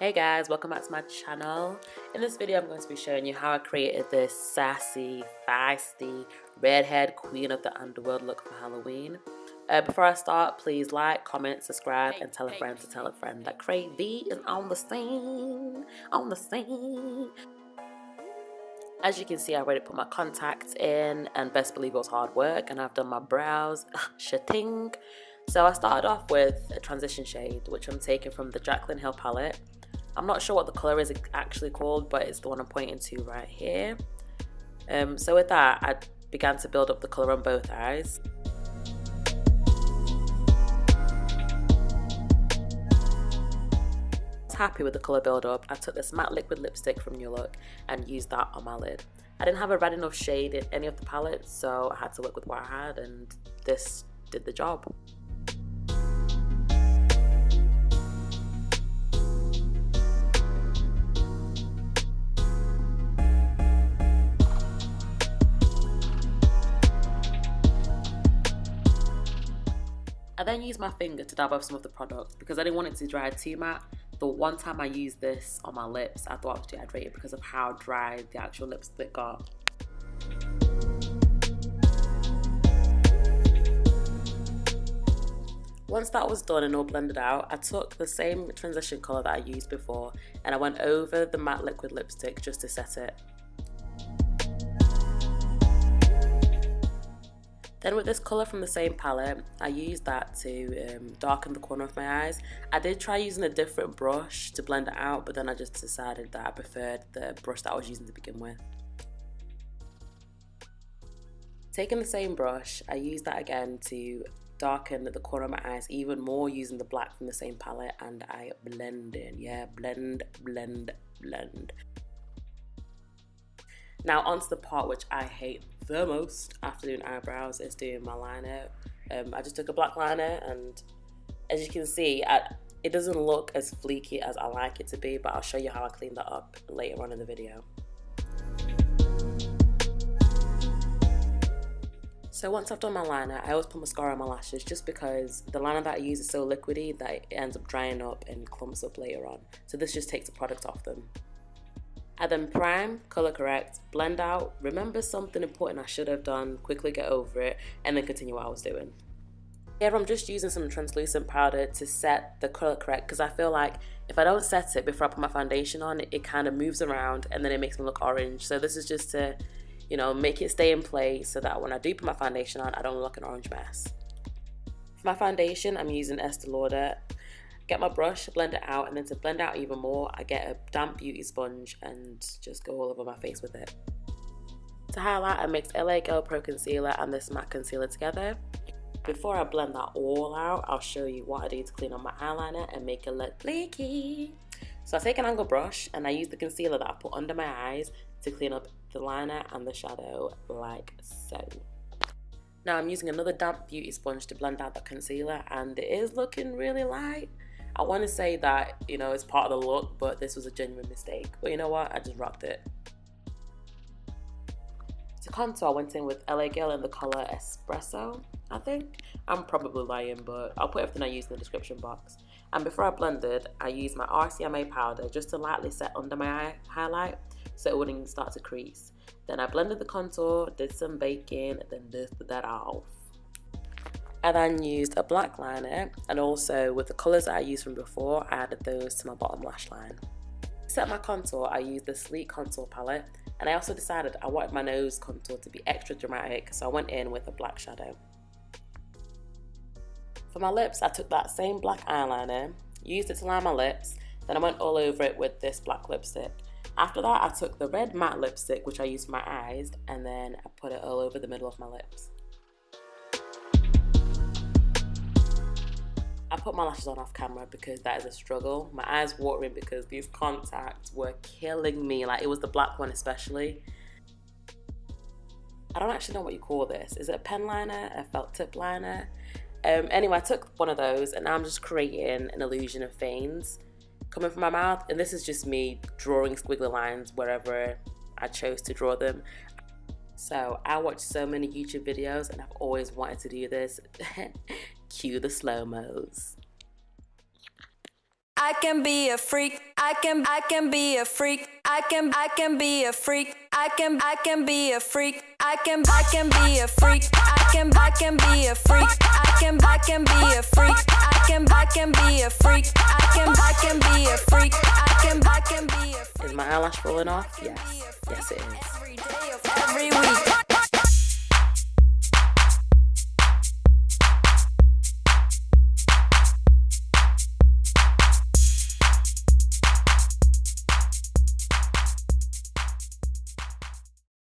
Hey guys, welcome back to my channel. In this video I'm going to be showing you how I created this sassy, feisty, redhead queen of the underworld look for Halloween. Before I start, please like, comment, subscribe, and tell a friend to tell a friend that Cray V is on the scene, As you can see, I already put my contacts in, and best believe it was hard work, and I've done my brows, shating. So I started off with a transition shade, which I'm taking from the Jaclyn Hill palette. I'm not sure what the colour is actually called, but it's the one I'm pointing to right here. So with that, I began to build up the colour on both eyes. I was happy with the colour build up. I took this matte liquid lipstick from New Look and used that on my lid. I didn't have a red enough shade in any of the palettes, so I had to work with what I had, and this did the job. I then used my finger to dab off some of the product because I didn't want it to dry too matte. The one time I used this on my lips, I thought I was dehydrated because of how dry the actual lipstick got. Once that was done and all blended out, I took the same transition colour that I used before and I went over the matte liquid lipstick just to set it. Then with this colour from the same palette, I used that to darken the corner of my eyes. I did try using a different brush to blend it out, but then I just decided that I preferred the brush that I was using to begin with. Taking the same brush, I used that again to darken the corner of my eyes even more using the black from the same palette, and I blended, yeah, blend. Now onto the part which I hate the most after doing eyebrows is doing my liner. I just took a black liner, and as you can see, it doesn't look as fleeky as I like it to be, but I'll show you how I clean that up later on in the video. So once I've done my liner, I always put mascara on my lashes just because the liner that I use is so liquidy that it ends up drying up and clumps up later on. So this just takes the product off them. I then prime, color correct, blend out, remember something important I should have done, quickly get over it, and then continue what I was doing. Here I'm just using some translucent powder to set the color correct because I feel like if I don't set it before I put my foundation on, it kind of moves around and then it makes me look orange. So this is just to, you know, make it stay in place so that when I do put my foundation on, I don't look like an orange mess. For my foundation, I'm using Estee Lauder. Get my brush, blend it out, and then to blend out even more, I get a damp beauty sponge and just go all over my face with it. To highlight, I mixed LA Girl Pro Concealer and this matte concealer together. Before I blend that all out, I'll show you what I do to clean up my eyeliner and make it look flaky. So I take an angled brush and I use the concealer that I put under my eyes to clean up the liner and the shadow like so. Now I'm using another damp beauty sponge to blend out the concealer, and it is looking really light. I want to say that, you know, it's part of the look, but this was a genuine mistake. But you know what? I just rocked it. To contour, I went in with LA Girl in the colour Espresso, I think. I'm probably lying, but I'll put everything I used in the description box. And before I blended, I used my RCMA powder just to lightly set under my eye highlight so it wouldn't start to crease. Then I blended the contour, did some baking, then dusted that off. I then used a black liner, and also with the colours that I used from before, I added those to my bottom lash line. To set my contour, I used the Sleek Contour palette, and I also decided I wanted my nose contour to be extra dramatic, so I went in with a black shadow. For my lips, I took that same black eyeliner, used it to line my lips, then I went all over it with this black lipstick. After that, I took the red matte lipstick, which I used for my eyes, and then I put it all over the middle of my lips. I put my lashes on off camera because that is a struggle. My eyes watering because these contacts were killing me. Like, it was the black one especially. I don't actually know what you call this. Is it a pen liner, a felt tip liner? Anyway, I took one of those and now I'm just creating an illusion of veins coming from my mouth. And this is just me drawing squiggly lines wherever I chose to draw them. So I watch so many YouTube videos and I've always wanted to do this. Cue the slow-mos. I can be a freak. I can be a freak. I can be a freak. I can be a freak. I can be a freak. I can be a freak. I can be a freak. I can be a freak. I can be a freak. I can be a freak. Is my eyelash falling off? Yes. Yes, it is. Every day of every week.